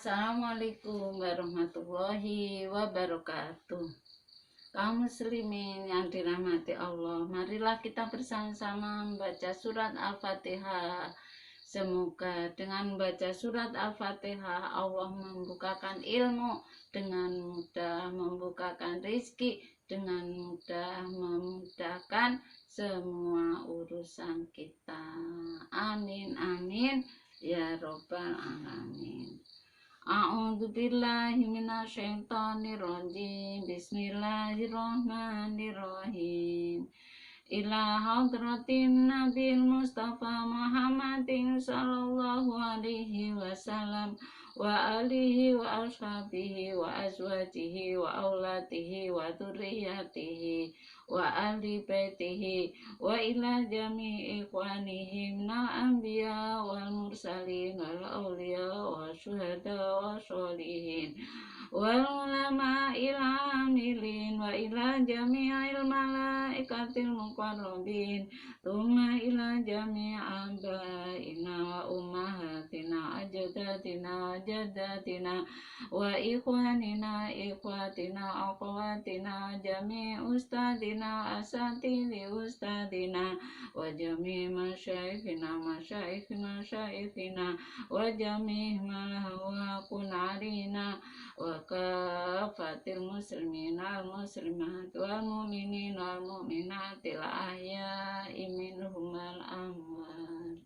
Assalamualaikum warahmatullahi wabarakatuh. Kaum muslimin yang dirahmati Allah, marilah kita bersama-sama membaca surat Al-Fatihah. Semoga dengan membaca surat Al-Fatihah Allah membukakan ilmu dengan mudah, membukakan rezeki dengan mudah, memudahkan semua urusan kita. Amin amin ya robbal alamin. A'udzu billahi minasyaitonir rajim. Bismillahirrahmanirrahim. Ila hadratin Nabil Mustafa Muhammadin sallallahu alaihi wasallam wa alihi wa ashabihi wa azwajihi wa auladihi wa dzurriyyatihi wa ahli baitihi wa ila jami'i ikhwanihim minal anbiya wal mursalin wal awliya wa syuhada wa sholihin wal ulama ila amilin wa ila jami'il malaikatil muqarrabin thumma ila jami'i abaina wa ummahatina ajdatina jaddatina wa ikhwanina ikhwatina akhwatina jami' ustadina asatili ustadina wa jami' masyaikhina masyayikhina wa jami' malahawakun alina wa kafatil muslimin al muslimat wal mu'minin wal mu'minatil ahya'i minhum wal amwat.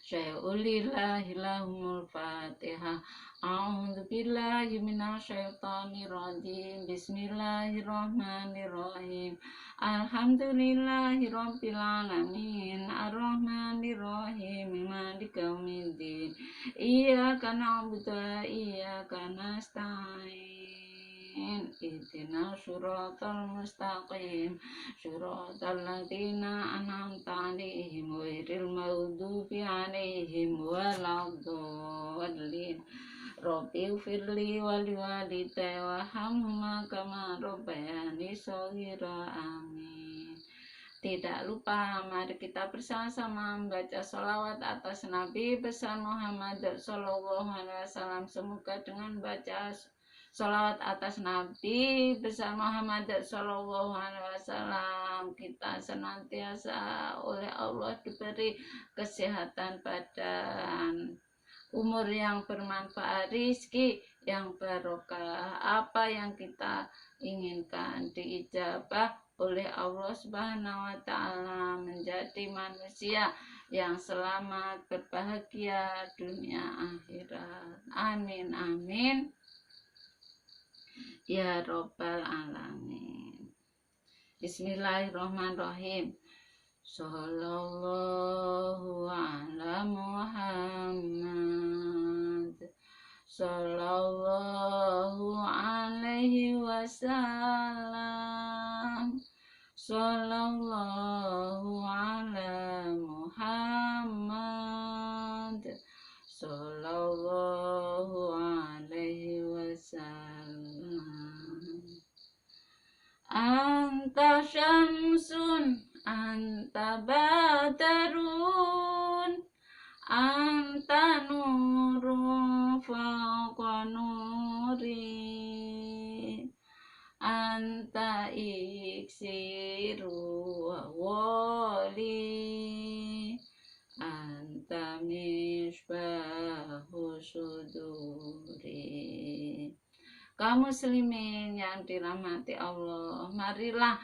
Syai'ulillahi lahumul fatihah. A'udzu billahi minasyaitonir rajim. Bismillahirrahmanirrahim. Alhamdulillahi rabbil alamin. Arrahmanir rahim. Maliki yaumiddin. Iyyaka na'budu wa iyyaka nasta'in. Ihdinas siratal mustaqim. Siratal ladzina an'amta 'alaihim ghairil maghdubi 'alaihim waladdallin. Rabbi firli wali walidayya warhamhuma kama rabbayani shaghira. Amin. Tidak lupa, mari kita bersama-sama membaca sholawat atas Nabi besar Muhammad Sallallahu Alaihi Wasallam. Semoga dengan baca sholawat atas Nabi besar Muhammad Sallallahu Alaihi Wasallam kita senantiasa oleh Allah diberi kesehatan badan, umur yang bermanfaat, rizki yang barokah. Apa yang kita inginkan diijabah oleh Allah Subhanahu wa Ta'ala, menjadi manusia yang selamat, berbahagia dunia akhirat. Amin amin ya robbal alamin. Bismillahirrahmanirrahim. Sallallahu ala Muhammad sallallahu alaihi wasallam. Sallallahu ala Muhammad sallallahu alaihi wasallam. Anta syamsun anta badarun anta nurun fawqa nuri anta iksiru wali anta misbahu suduri. Kaum muslimin yang dirahmati Allah, marilah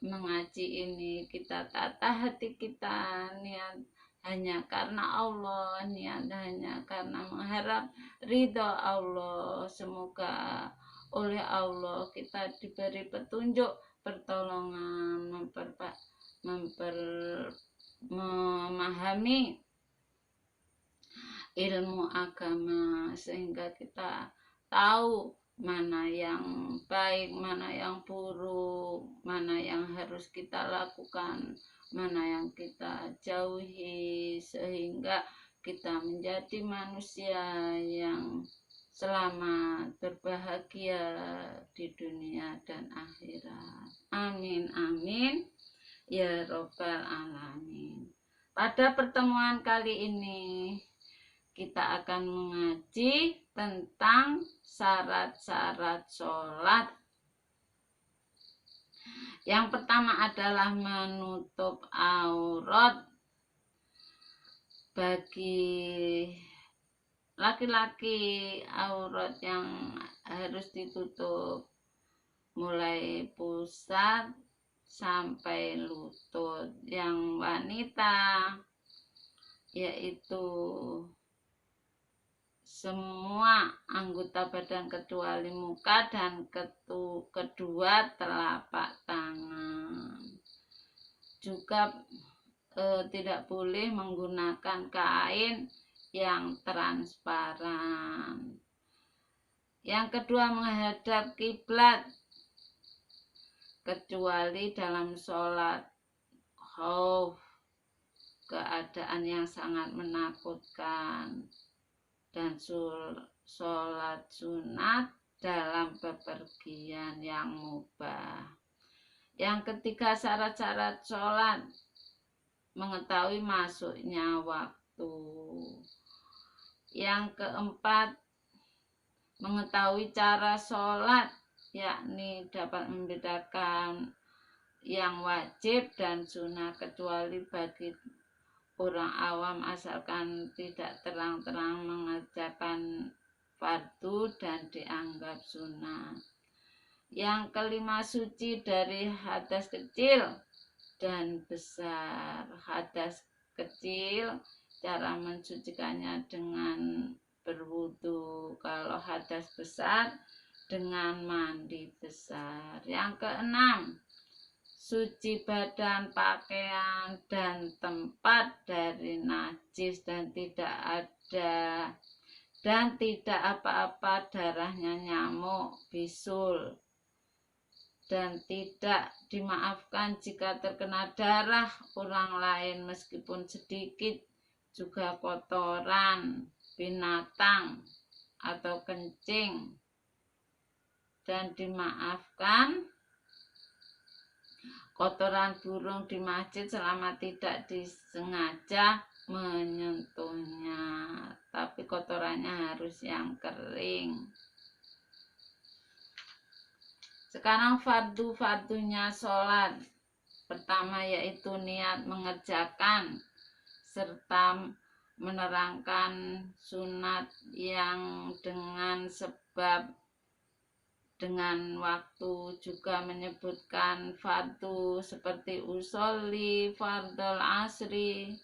mengaji ini kita tata hati kita, niat hanya karena Allah, niat hanya karena mengharap ridho Allah. Semoga oleh Allah kita diberi petunjuk, pertolongan, memahami ilmu agama, sehingga kita tahu mana yang baik, mana yang buruk, mana yang harus kita lakukan, mana yang kita jauhi, sehingga kita menjadi manusia yang selamat, berbahagia di dunia dan akhirat. Amin amin ya robbal alamin. Pada pertemuan kali ini kita akan mengaji tentang syarat-syarat sholat. Yang pertama adalah menutup aurat. Bagi laki-laki, aurat yang harus ditutup mulai pusat sampai lutut. Yang wanita yaitu semua anggota badan kecuali muka dan kedua telapak tangan. Juga tidak boleh menggunakan kain yang transparan. Yang kedua, menghadap kiblat kecuali dalam sholat khauf, keadaan yang sangat menakutkan, dan sholat sunat dalam bepergian yang mubah. Yang ketiga, syarat-syarat sholat: mengetahui masuknya waktu. Yang keempat, mengetahui cara sholat, yakni dapat membedakan yang wajib dan sunnah, kecuali bagi orang awam asalkan tidak terang-terang mengerjakan fardu dan dianggap sunnah. Yang kelima, suci dari hadas kecil dan besar. Hadas kecil, cara mensucikannya dengan berwudu. Kalau hadas besar, dengan mandi besar. Yang keenam, suci badan, pakaian, dan tempat dari najis dan tidak apa-apa darahnya, nyamuk, bisul, dan tidak dimaafkan jika terkena darah orang lain meskipun sedikit, juga kotoran binatang atau kencing, dan dimaafkan kotoran burung di masjid selama tidak disengaja menyentuhnya, tapi kotorannya harus yang kering. Sekarang fardu-fardunya sholat. Pertama yaitu niat mengerjakan serta menerangkan sunat yang dengan sebab dengan waktu, juga menyebutkan fardu seperti usolli, fardul asri,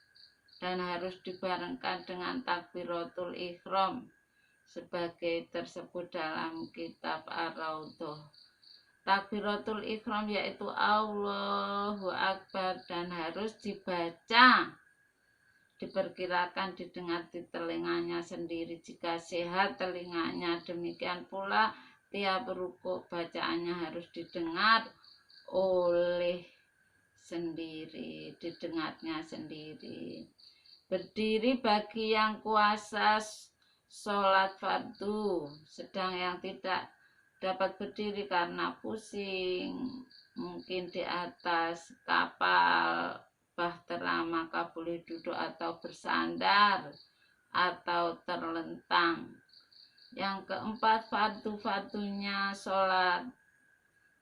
dan harus dibarengkan dengan takbiratul ihram sebagai tersebut dalam kitab Ar-Raudhah. Takbiratul ihram yaitu Allahu Akbar dan harus dibaca, diperkirakan didengar di telinganya sendiri jika sehat telinganya. Demikian pula tiap rukuk bacaannya harus didengar oleh sendiri, didengarnya sendiri. Berdiri bagi yang kuasa sholat fardu, sedang yang tidak dapat berdiri karena pusing, mungkin di atas kapal bahtera, maka boleh duduk atau bersandar atau terlentang. Yang keempat, fardu-fardunya sholat.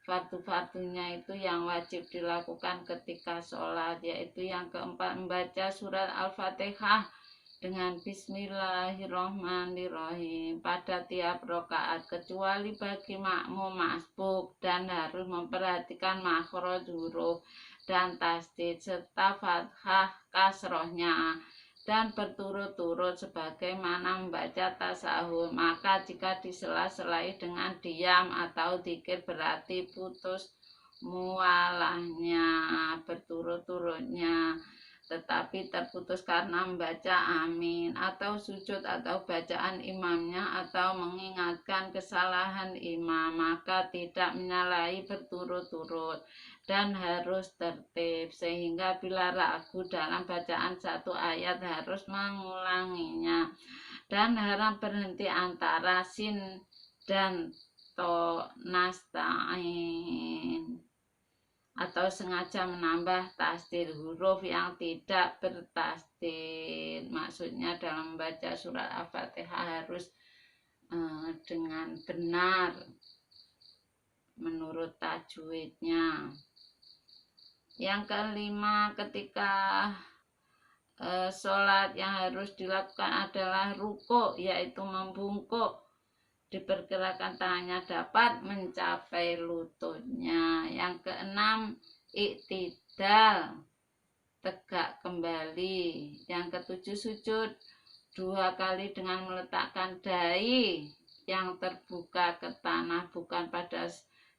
Fardu-fardunya itu yang wajib dilakukan ketika sholat, yaitu yang keempat, membaca surat Al-Fatihah dengan Bismillahirrohmanirrohim pada tiap rakaat, kecuali bagi makmum masbuk, dan harus memperhatikan makhraj huruf dan tasdid serta fathah kasrohnya, dan berturut-turut sebagaimana membaca tasahud. Maka jika disela-selai dengan diam atau dzikir berarti putus mualahnya, berturut-turutnya, tetapi terputus karena membaca amin atau sujud atau bacaan imamnya atau mengingatkan kesalahan imam, maka tidak menyalahi berturut-turut dan harus tertib, sehingga bila ragu dalam bacaan satu ayat harus mengulanginya, dan haram berhenti antara sin dan to nasta'in atau sengaja menambah tasdid huruf yang tidak bertasdid. Maksudnya dalam membaca surat Al-Fatihah harus dengan benar menurut tajwidnya. Yang kelima, ketika sholat yang harus dilakukan adalah rukuk, yaitu membungkuk. Diperkirakan tangannya dapat mencapai lututnya. Yang keenam, iktidal, tegak kembali. Yang ketujuh, sujud 2 kali dengan meletakkan dahi yang terbuka ke tanah, bukan pada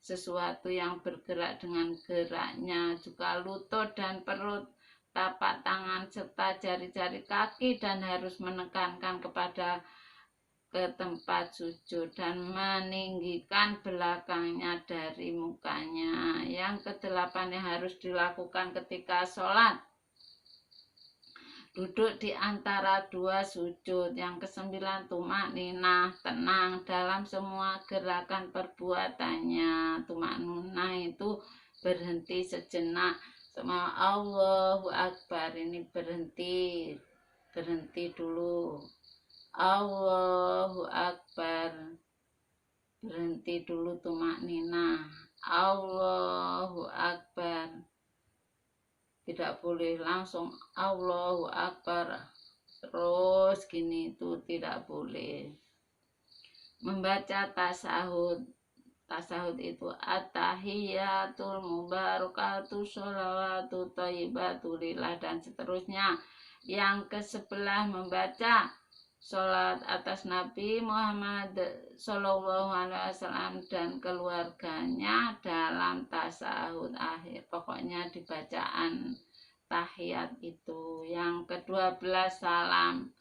sesuatu yang bergerak dengan geraknya. Juga lutut dan perut, tapak tangan serta jari-jari kaki, dan harus menekankan ke tempat sujud dan meninggikan belakangnya dari mukanya. Yang kedelapan yang harus dilakukan ketika sholat, duduk di antara 2 sujud. Yang kesembilan, tumakninah, tenang dalam semua gerakan perbuatannya. Tumakninah itu berhenti sejenak. Sama Allahu Akbar, ini berhenti dulu. Allahu Akbar, berhenti dulu, tumakninah. Allahu Akbar, tidak boleh langsung Allahu Akbar terus gini, itu tidak boleh. Membaca tasahud itu at-tahiyatul mubarakatuh sholawatu thayyibatu lillah, dan seterusnya. Yang ke-11, membaca sholat atas Nabi Muhammad SAW dan keluarganya dalam tasahud akhir. Pokoknya di bacaan tahiyat itu. Yang ke-12, salam.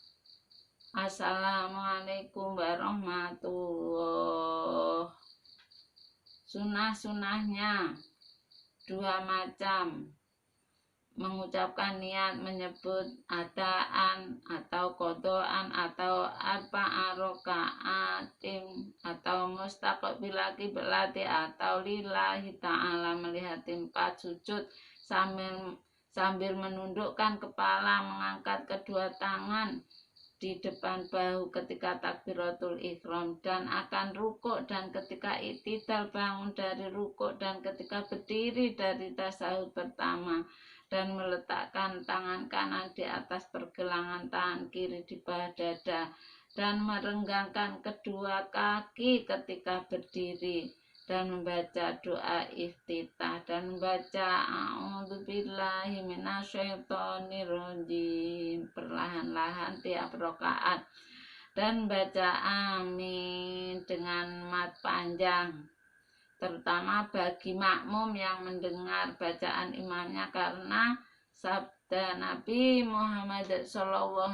Assalamualaikum warahmatullahi. Sunah-sunahnya 2 macam. Mengucapkan niat menyebut adaan atau kodoan atau arba'a rokaatim atau mustaqbil qiblati atau lillahi ta'ala, melihat 4 sujud sambil menundukkan kepala, mengangkat kedua tangan di depan bahu ketika takbiratul ihram dan akan rukuk, dan ketika iktidal bangun dari rukuk, dan ketika berdiri dari tasahud pertama, dan meletakkan tangan kanan di atas pergelangan tangan kiri di bawah dada, dan merenggangkan kedua kaki ketika berdiri, dan membaca doa iftitah, dan membaca a'udzubillahi minasyaitonirrajim perlahan-lahan tiap rakaat, dan baca amin dengan mat panjang, terutama bagi makmum yang mendengar bacaan imamnya, karena sabda Nabi Muhammad SAW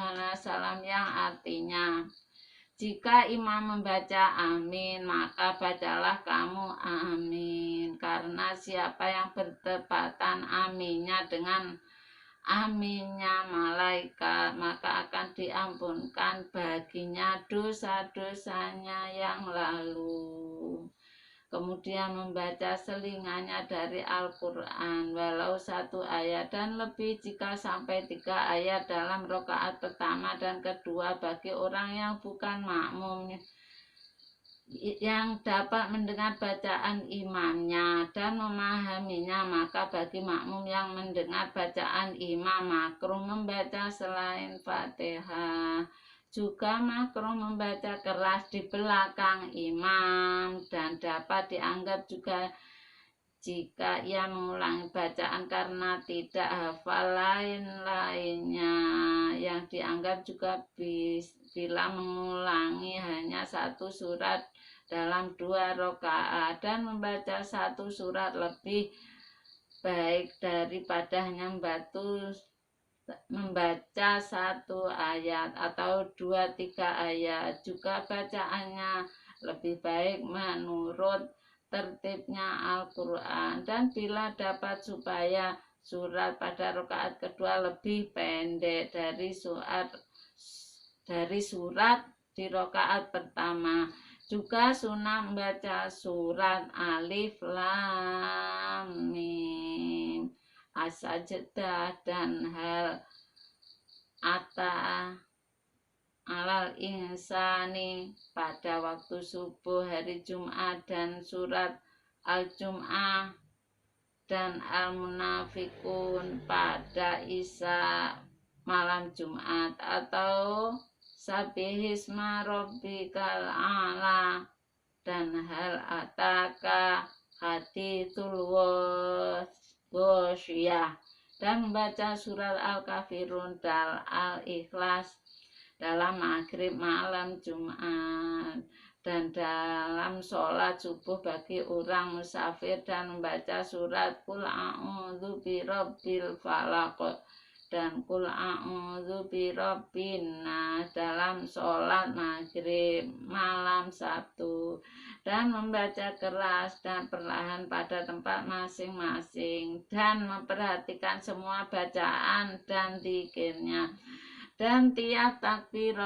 yang artinya, jika imam membaca amin, maka bacalah kamu amin, karena siapa yang bertepatan aminnya dengan aminnya malaikat, maka akan diampunkan baginya dosa-dosanya yang lalu. Kemudian membaca selingannya dari Al-Quran, walau 1 ayat dan lebih jika sampai 3 ayat dalam rakaat pertama dan kedua bagi orang yang bukan makmum yang dapat mendengar bacaan imamnya dan memahaminya. Maka bagi makmum yang mendengar bacaan imam makruh membaca selain Fatihah. Juga makruh membaca keras di belakang imam, dan dapat dianggap juga jika ia mengulangi bacaan karena tidak hafal lain-lainnya. Yang dianggap juga bila mengulangi hanya 1 surat dalam 2 rakaat, dan membaca 1 surat lebih baik daripada hanya membaca 1 ayat atau 2-3 ayat. Juga bacaannya lebih baik menurut tertibnya Al-Quran, dan bila dapat supaya surat pada rakaat kedua lebih pendek dari surat di rakaat pertama. Juga sunnah membaca surat Alif Lam Mim, As-Sajdah, dan hal ata alal insani pada waktu subuh hari Jumat, dan surat Al-Jum'ah dan Al-Munafikun pada Isya malam Jumat, atau Sabihisma Rabbikal A'la dan hal ataka hadithul wasyiyah, dan membaca surat Al-Kafirun dan Al-Ikhlas dalam maghrib malam Jumat, dan dalam sholat subuh bagi orang musafir, dan membaca surat Qul a'udzu birabbil falaq dan Qul a'udzu birabbin nas dalam sholat maghrib malam Sabtu, dan membaca keras dan perlahan pada tempat masing-masing, dan memperhatikan semua bacaan dan zikirnya, dan tiap takbir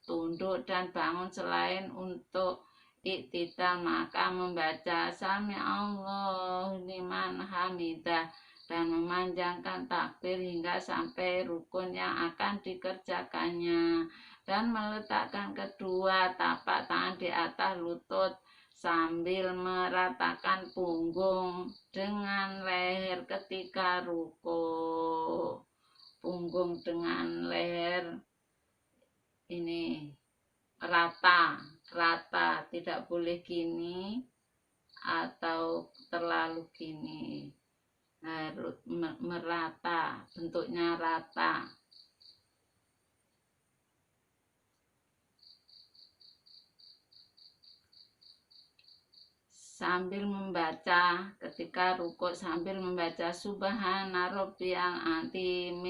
tunduk dan bangun selain untuk iktidal, maka membaca Sami Allahu liman hamidah dan memanjangkan takbir hingga sampai rukun yang akan dikerjakannya, dan meletakkan kedua tapak tangan di atas lutut sambil meratakan punggung dengan leher ketika ruku. Punggung dengan leher ini rata, tidak boleh gini atau terlalu gini, harus merata, bentuknya rata. Sambil membaca ketika rukuk, sambil membaca Subhana Rabbiyal Azim,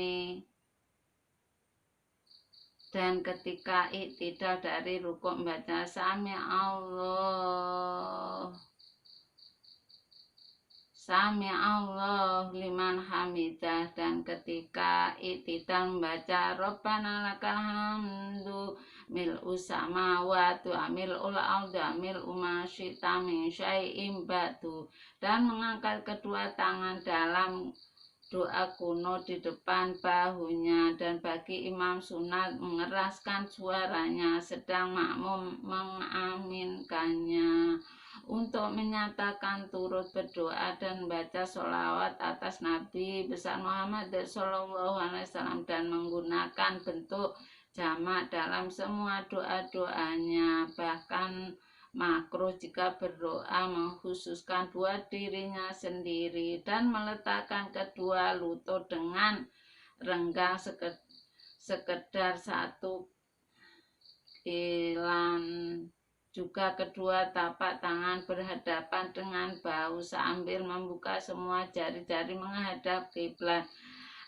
dan ketika iktidal dari rukuk membaca Sami Allah liman hamidah, dan ketika iktidal membaca Rabbana lakal hamdu mil'u samawati wa mil'ul ardi wa mil'u ma syi'ta min syai'in ba'du, dan mengangkat kedua tangan dalam doa kuno di depan bahunya, dan bagi imam sunat mengeraskan suaranya sedang makmum mengaminkannya, untuk menyatakan turut berdoa dan baca sholawat atas Nabi besar Muhammad SAW, dan menggunakan bentuk jamak dalam semua doa-doanya. Bahkan makruh jika berdoa mengkhususkan buat dirinya sendiri dan meletakkan kedua lutut dengan renggang sekedar satu kilan. Juga kedua tapak tangan berhadapan dengan bahu sambil membuka semua jari-jari menghadap kiblat.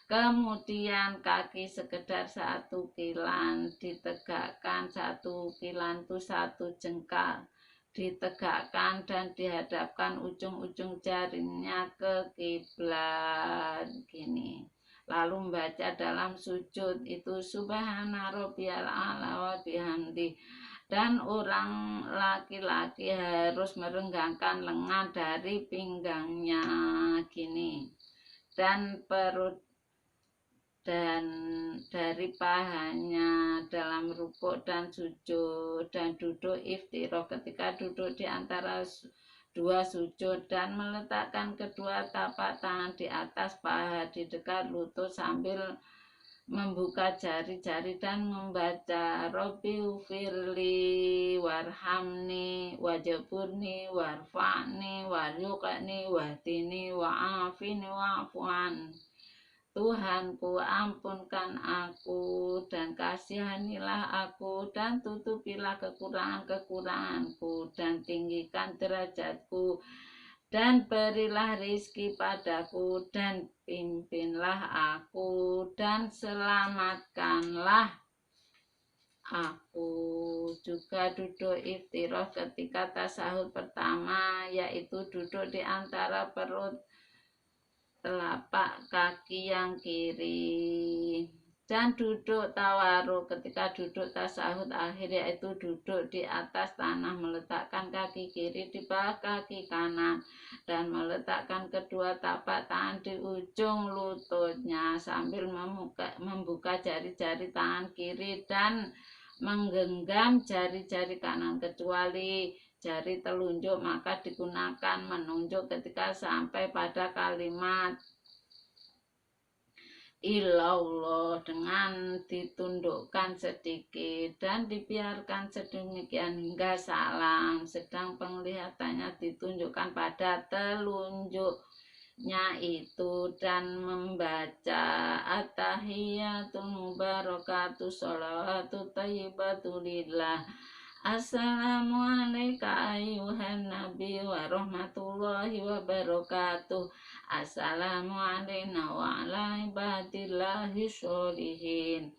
Kemudian kaki sekedar satu kilan ditegakkan, satu kilan itu satu jengkal ditegakkan dan dihadapkan ujung-ujung jarinya ke kiblat gini. Lalu membaca dalam sujud itu Subhana Rabbiyal A'la wa bihamdi, dan orang laki-laki harus merenggangkan lengan dari pinggangnya gini, dan perut dan dari pahanya dalam rukuk dan sujud, dan duduk iftiroh ketika duduk di antara dua sujud, dan meletakkan kedua tapak tangan di atas paha di dekat lutut sambil membuka jari-jari dan membaca Robbi ufirli warhamni wajaburni warfa'ni waryukani wahdini wa'afini wa'afuan. Tuhanku, ampunkan aku dan kasihanilah aku, dan tutupilah kekurangan-kekuranganku, dan tinggikan derajatku, dan berilah rizki padaku, dan pimpinlah aku, dan selamatkanlah aku. Juga duduk iftiroh ketika tasahud pertama, yaitu duduk di antara perut telapak kaki yang kiri. Dan duduk tawaruk, ketika duduk tasahud akhir yaitu duduk di atas tanah, meletakkan kaki kiri di bawah kaki kanan dan meletakkan kedua tapak tangan di ujung lututnya sambil membuka jari-jari tangan kiri dan menggenggam jari-jari kanan, kecuali jari telunjuk maka digunakan menunjuk ketika sampai pada kalimat ilallah dengan ditundukkan sedikit dan dibiarkan sedemikian hingga salam, sedang penglihatannya ditunjukkan pada telunjuknya itu, dan membaca at-tahiyatul mubarakatuh sholawatu thayyibatu lillah. Assalamualaikum ayuhan nabi wa rahmatullahi wa barakatuh. Assalamualaikum wa ala ibadillahi sholihin.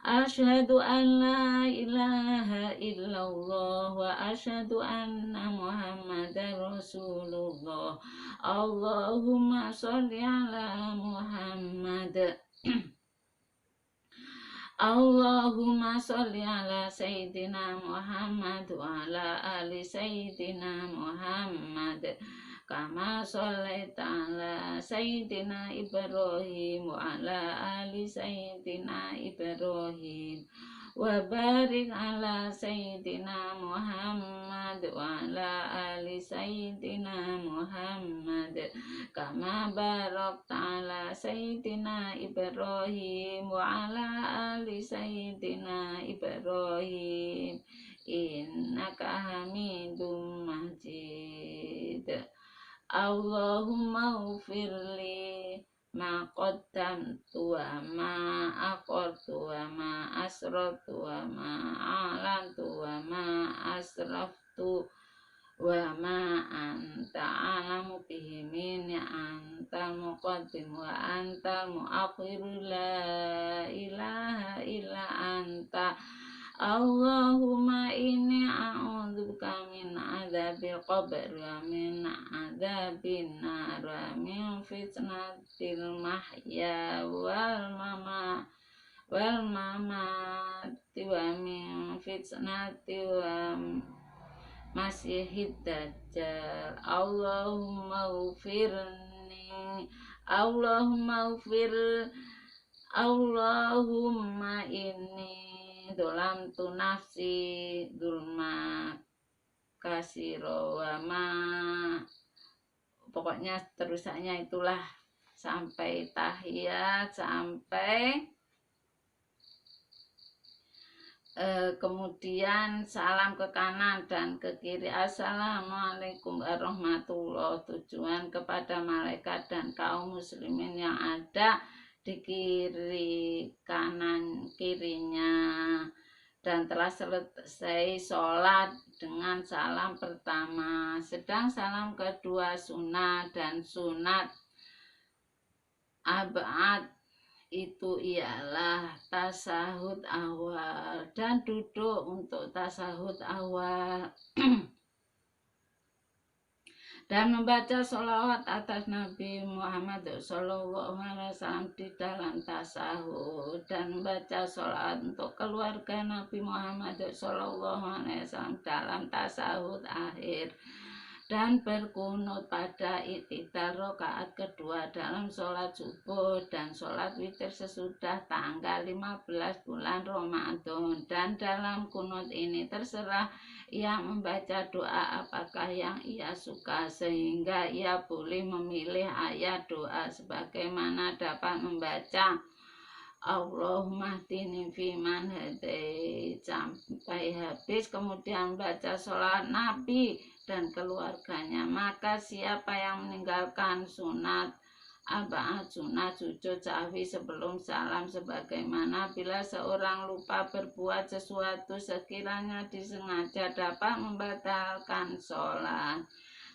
Asyhadu an la ilaha illallah wa asyhadu anna muhammadar rasulullah. Allahumma sholli ala Muhammad. Allahumma sholli ala Sayyidina Muhammad wa ala ali Sayyidina Muhammad kama shollaita ala Sayyidina Ibrahim wa ala ali Sayyidina Ibrahim wa barik ala Sayyidina Muhammad wa ala ali Sayyidina Muhammad kama barakta ala Sayyidina Ibrahim wa ala ali Sayyidina Ibrahim innaka hamidum majid. Allahumma ufirli ma qaddamtu wa ma aqartu wa ma asrartu wa ma a'lantu wa ma asraftu wa ma anta alamu bihi minni antal muqaddim wa antal muakhiru la ilaha illa anta. Allahumma inni a'udzubika min adzabil qabr wa min adzabin nar wa min fitnatil mahya wal mamati wa min fitnati wa Masihid Dajjal. Allahumma inni dolamtu nafsi dulma kasiro wa ma, pokoknya terusannya itulah sampai tahiyat, sampai kemudian salam ke kanan dan ke kiri. Assalamualaikum warahmatullahi, tujuan kepada malaikat dan kaum muslimin yang ada di kiri kanan kirinya, dan telah selesai sholat dengan salam pertama, sedang salam kedua sunat, dan sunat abad itu ialah tasahud awal dan duduk untuk tasahud awal dan membaca sholawat atas Nabi Muhammad SAW di dalam tasahud, dan membaca sholawat untuk keluarga Nabi Muhammad SAW dalam tasahud akhir, dan berkunut pada i'tidal rakaat kedua dalam sholat subuh dan sholat witir sesudah tanggal 15 bulan Ramadan. Dan dalam kunut ini terserah ia membaca doa apakah yang ia suka, sehingga ia boleh memilih ayat doa sebagaimana dapat membaca Allahumma hdini fiman hadait sampai habis, kemudian baca sholat Nabi dan keluarganya. Maka siapa yang meninggalkan sunat abad, sunat sujud sahwi sebelum salam, sebagaimana bila seorang lupa berbuat sesuatu sekiranya disengaja dapat membatalkan sholat,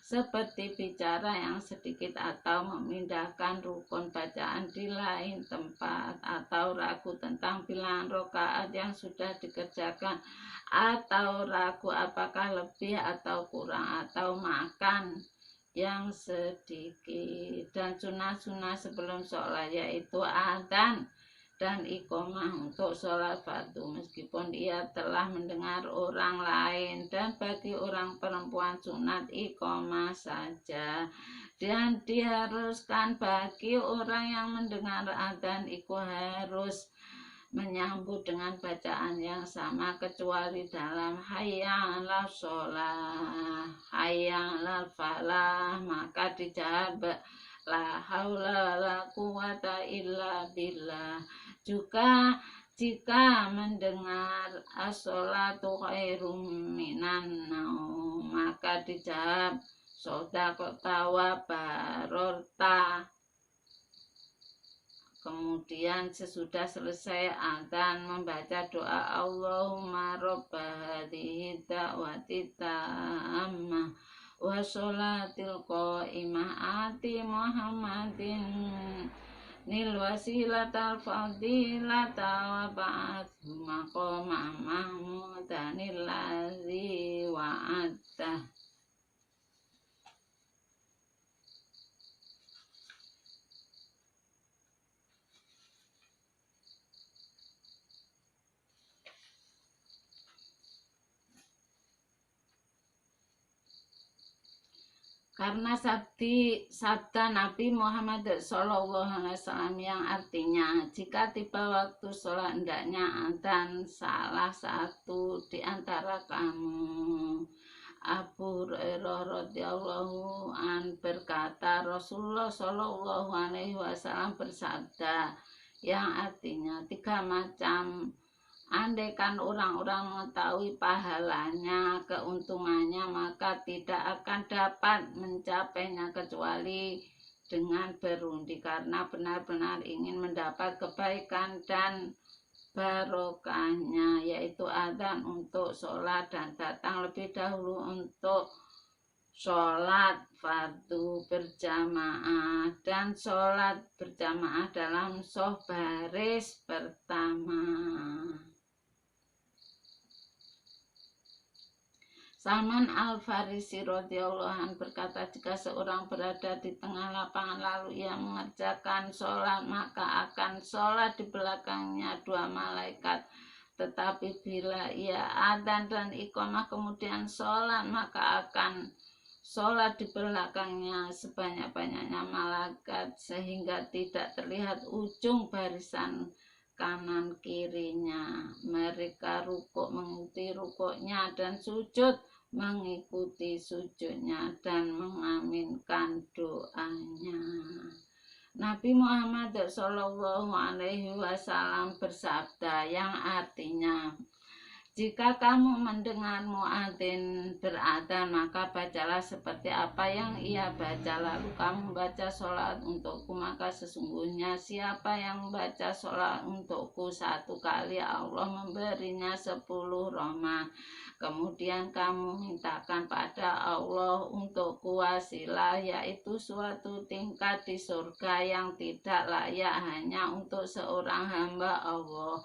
seperti bicara yang sedikit atau memindahkan rukun bacaan di lain tempat, atau ragu tentang bilangan rakaat yang sudah dikerjakan, atau ragu apakah lebih atau kurang, atau makan yang sedikit. Dan sunah-sunah sebelum sholat yaitu adzan dan iqomah untuk sholat fardu meskipun ia telah mendengar orang lain, dan bagi orang perempuan sunat iqomah saja. Dan diharuskan bagi orang yang mendengar adzan itu harus menyambut dengan bacaan yang sama kecuali dalam hayya 'alas sholah, hayya 'alal falah, maka dijawab la haula la quwata illa billah. Juga jika mendengar as-sholatu khairum minan naum, maka dijawab shadaqta wa barorta. Kemudian sesudah selesai adzan membaca doa Allahumma robba hadhihi da'wati tammah wa sholatil qa'imah ati Muhammadin nil wasilatal fadilata wa ba'athu maqama mahmudanil ladzi wa'adta. Karena sabda Nabi Muhammad SAW yang artinya, jika tiba waktu sholat hendaknya adzan salah satu di antara kamu. Abu Hurairah radhiyallahu an berkata, Rasulullah SAW bersabda, yang artinya 3 macam. Andaikan orang-orang mengetahui pahalanya, keuntungannya, maka tidak akan dapat mencapainya kecuali dengan berundi, karena benar-benar ingin mendapat kebaikan dan barokahnya, yaitu adzan untuk sholat dan datang lebih dahulu untuk sholat fardu berjamaah dan sholat berjamaah dalam shaf baris pertama. Salman Al-Farisi radhiyallahu anhu berkata, jika seorang berada di tengah lapangan lalu ia mengerjakan sholat, maka akan sholat di belakangnya 2 malaikat. Tetapi bila ia adzan dan iqamah kemudian sholat, maka akan sholat di belakangnya sebanyak-banyaknya malaikat, sehingga tidak terlihat ujung barisan kanan kirinya. Mereka rukuk mengikuti rukuknya dan sujud mengikuti sujudnya dan mengaminkan doanya. Nabi Muhammad SAW bersabda, yang artinya, jika kamu mendengar muadzin beradzan, maka bacalah seperti apa yang ia baca, lalu kamu baca sholat untukku, maka sesungguhnya siapa yang membaca sholat untukku 1 kali, Allah memberinya 10 rahmat. Kemudian kamu mintakan pada Allah untukku wasilah, yaitu suatu tingkat di surga yang tidak layak hanya untuk seorang hamba Allah.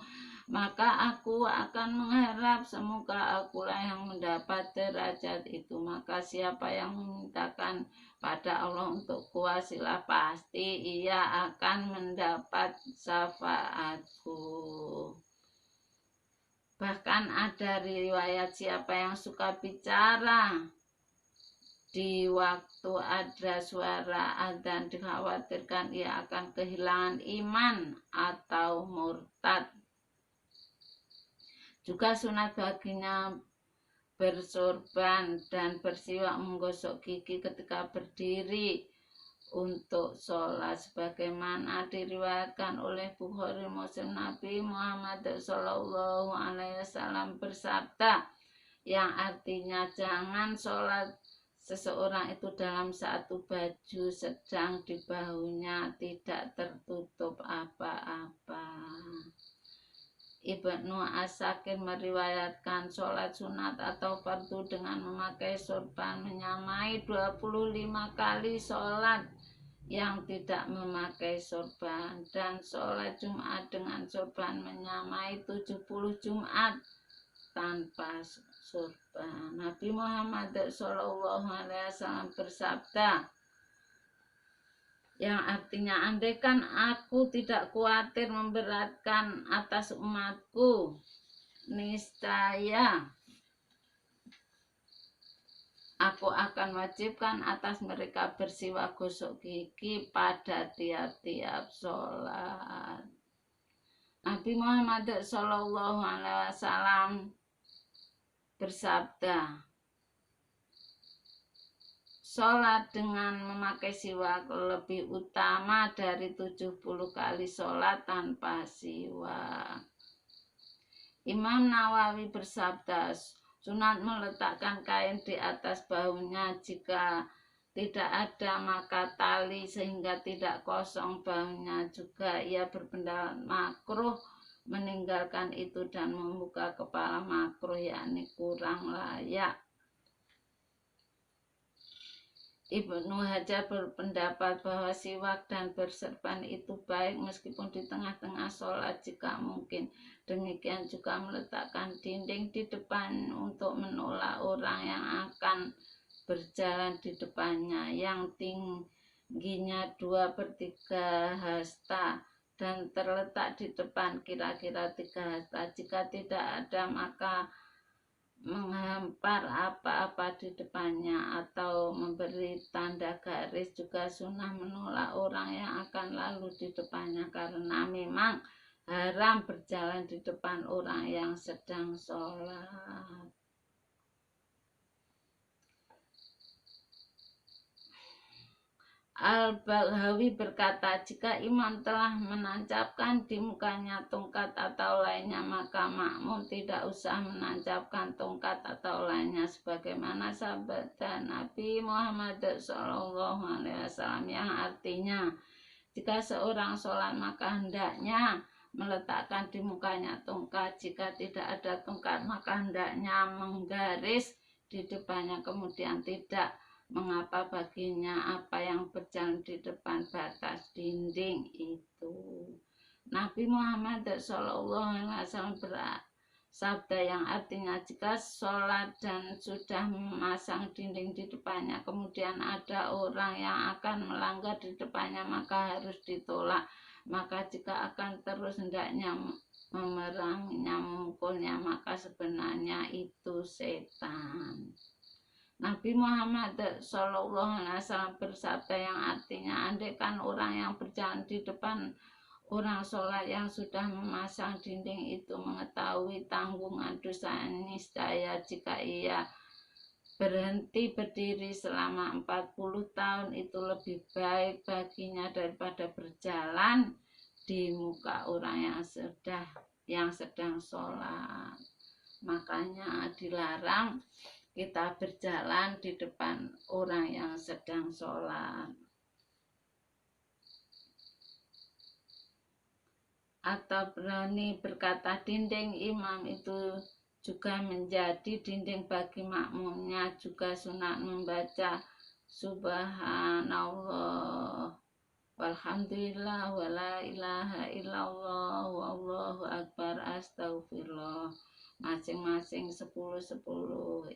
Maka aku akan mengharap semoga akulah yang mendapat derajat itu. Maka siapa yang memintakan pada Allah untukku wasilah, pasti ia akan mendapat syafaatku. Bahkan ada riwayat, siapa yang suka bicara di waktu ada suara adzan, dikhawatirkan ia akan kehilangan iman atau murtad. Juga sunat baginya bersorban dan bersiwak menggosok gigi ketika berdiri untuk sholat, sebagaimana diriwayatkan oleh Bukhari Muslim. Nabi Muhammad SAW bersabda, yang artinya, jangan sholat seseorang itu dalam satu baju sedang di bahunya tidak tertutup apa-apa. Ibnu Asakir meriwayatkan, sholat sunat atau fardu dengan memakai sorban menyamai 25 kali sholat yang tidak memakai sorban, dan sholat Jumat dengan sorban menyamai 70 Jumat tanpa sorban. Nabi Muhammad SAW bersabda, yang artinya andaikan aku tidak khawatir memberatkan atas umatku, niscaya aku akan wajibkan atas mereka bersiwak gosok gigi pada tiap-tiap sholat. Nabi Muhammad SAW bersabda, sholat dengan memakai siwak lebih utama dari 70 kali sholat tanpa siwak. Imam Nawawi bersabda, sunat meletakkan kain di atas bahunya. Jika tidak ada maka tali sehingga tidak kosong bahunya. Juga ia berpendapat makruh meninggalkan itu dan membuka kepala makruh, yakni kurang layak. Ibnu Hajar berpendapat bahwa siwak dan berserban itu baik meskipun di tengah-tengah sholat jika mungkin. Demikian juga meletakkan dinding di depan untuk menolak orang yang akan berjalan di depannya, yang tingginya 2/3 hasta dan terletak di depan kira-kira 3 hasta. Jika tidak ada maka menghampar apa-apa di depannya atau memberi tanda garis. Juga sunnah menolak orang yang akan lalu di depannya karena memang haram berjalan di depan orang yang sedang sholat. Al-Baghawi berkata, jika imam telah menancapkan di mukanya tongkat atau lainnya, maka makmum tidak usah menancapkan tongkat atau lainnya, sebagaimana sabda Nabi Muhammad SAW yang artinya, jika seorang sholat maka hendaknya meletakkan di mukanya tongkat. Jika tidak ada tongkat maka hendaknya menggaris di depannya, kemudian tidak mengapa baginya apa yang berjalan di depan batas dinding itu. Nabi Muhammad SAW bersabda yang artinya, jika sholat dan sudah memasang dinding di depannya, kemudian ada orang yang akan melanggar di depannya, maka harus ditolak. Maka jika akan terus hendaknya memeranginya, memukulnya, maka sebenarnya itu setan. Nabi Muhammad SAW bersabda yang artinya, andaikan orang yang berjalan di depan orang sholat yang sudah memasang dinding itu mengetahui tanggungan dosa, niscaya jika ia berhenti berdiri selama 40 tahun itu lebih baik baginya daripada berjalan di muka orang yang sedang sholat. Makanya dilarang kita berjalan di depan orang yang sedang sholat. Atau berani berkata, dinding imam itu juga menjadi dinding bagi makmumnya. Juga sunat membaca subhanallah walhamdulillah wala ilaha illallah wallahu akbar astagfirullah, masing-masing 10-10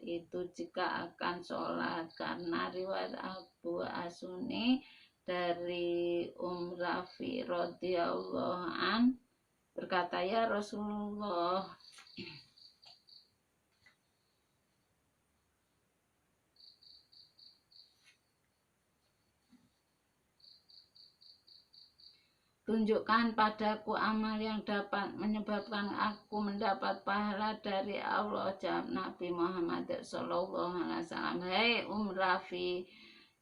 itu jika akan sholat. Karena riwayat Abu Asuni dari Rafi radhiyallahu an berkata, ya Rasulullah, tunjukkan padaku amal yang dapat menyebabkan aku mendapat pahala dari Allah. Jawab Nabi Muhammad SAW, hei Rafi,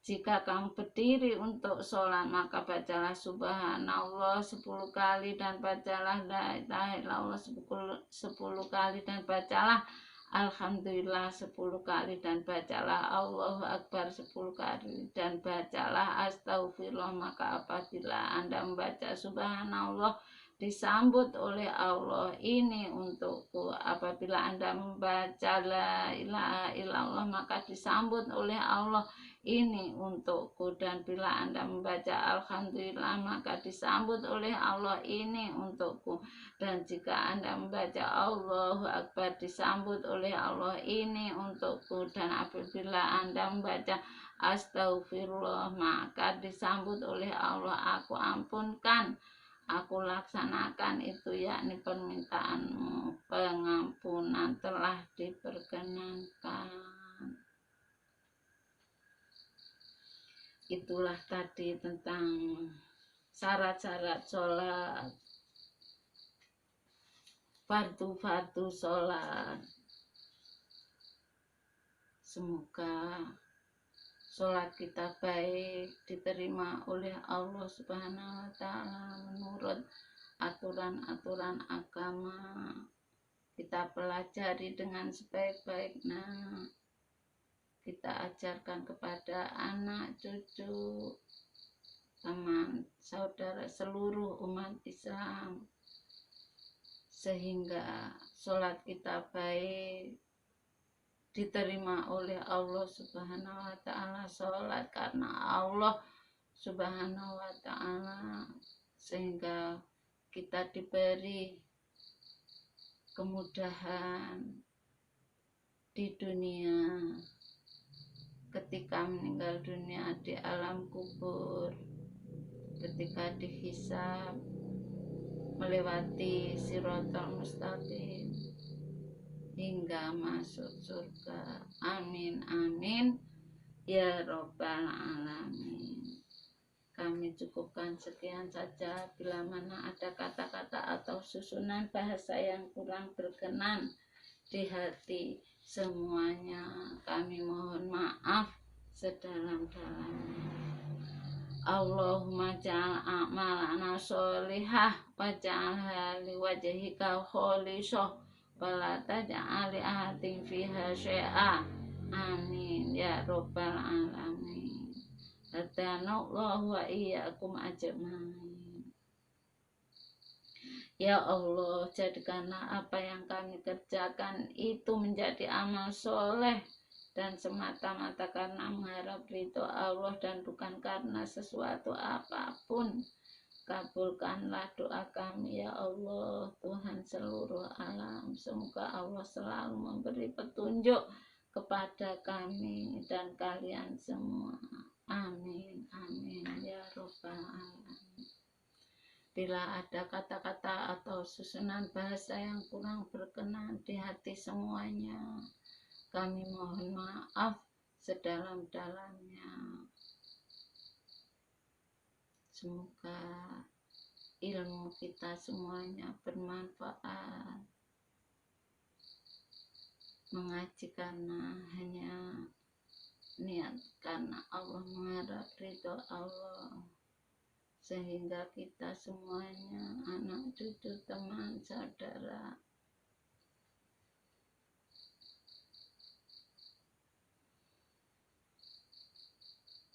jika kamu berdiri untuk sholat maka bacalah subhanallah 10 kali dan bacalah la ilaha illallah 10 kali dan bacalah alhamdulillah 10 kali dan bacalah Allahu Akbar 10 kali dan bacalah astagfirullah. Maka apabila Anda membaca subhanallah disambut oleh Allah, ini untukku. Apabila Anda membaca la ilaha illallah maka disambut oleh Allah, ini untukku. Dan bila Anda membaca Alhamdulillah, maka disambut oleh Allah, ini untukku. Dan jika Anda membaca Allahu Akbar, disambut oleh Allah, ini untukku. Dan apabila Anda membaca Astaghfirullah, maka disambut oleh Allah, aku ampunkan, aku laksanakan itu, yakni permintaanmu, pengampunan telah diperkenankan. Itulah tadi tentang syarat-syarat sholat, fardu-fardu sholat. Semoga sholat kita baik, diterima oleh Allah Subhanahu wa Ta'ala menurut aturan-aturan agama. Kita pelajari dengan sebaik-baiknya. Kita ajarkan kepada anak, cucu, teman, saudara, seluruh umat Islam, sehingga sholat kita baik, diterima oleh Allah Subhanahu wa Ta'ala. Sholat karena Allah Subhanahu wa Ta'ala, sehingga kita diberi kemudahan di dunia, ketika meninggal dunia, di alam kubur, ketika dihisab, melewati Shiratal Mustaqim, hingga masuk surga. Amin amin ya robbal alamin. Kami cukupkan sekian saja. Bila mana ada kata-kata atau susunan bahasa yang kurang berkenan di hati semuanya, kami mohon maaf sedalam-dalamnya. Allahumma ja'al a'malana sholihah wa ja'alha liwajhika khalisah wa la taj'al li ahadin fiha syai'a. Amin ya robbal alamin. Hadanallahu wa iyyakum ajmain. Ya Allah, jadikanlah apa yang kami kerjakan itu menjadi amal soleh dan semata-mata karena mengharap ridho Allah dan bukan karena sesuatu apapun. Kabulkanlah doa kami ya Allah, Tuhan seluruh alam. Semoga Allah selalu memberi petunjuk kepada kami dan kalian semua. Amin amin ya robbal alamin. Bila ada kata-kata atau susunan bahasa yang kurang berkenan di hati semuanya, kami mohon maaf sedalam-dalamnya. Semoga ilmu kita semuanya bermanfaat. Mengaji karena hanya niat karena Allah, mengharap ridho Allah, sehingga kita semuanya, anak, cucu, teman, saudara,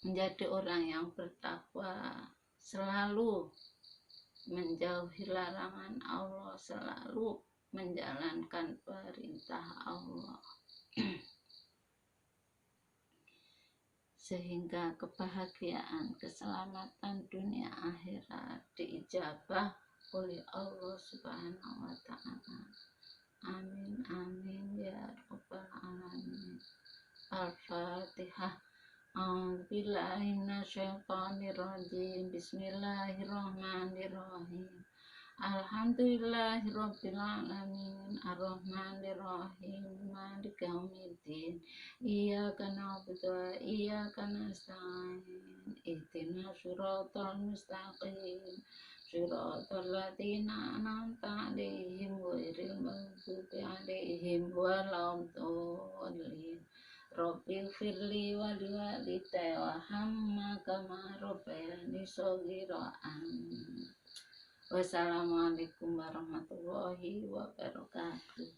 menjadi orang yang bertakwa, selalu menjauhi larangan Allah, selalu menjalankan perintah Allah. Sehingga kebahagiaan, keselamatan dunia akhirat diijabah oleh Allah Subhanahu wa Ta'ala. Amin amin ya robbal alamin. Al-Fatihah. A'udzubillahi minasyaitonir rajim. Bismillahirrahmanirrahim. Alhamdulillahirabbil alamin, arrahmanirrahim, maliki yaumiddin. Iyyaka na'budu wa iyyaka nasta'in. Ihdinas siratal mustaqim. Siratal ladzina an'amta 'alaihim ghairil maghdubi 'alaihim waladdallin. Rabbil firli wa liwalidayya warhamhuma kama rabbayani shaghira. Amin. Wassalamualaikum warahmatullahi wabarakatuh.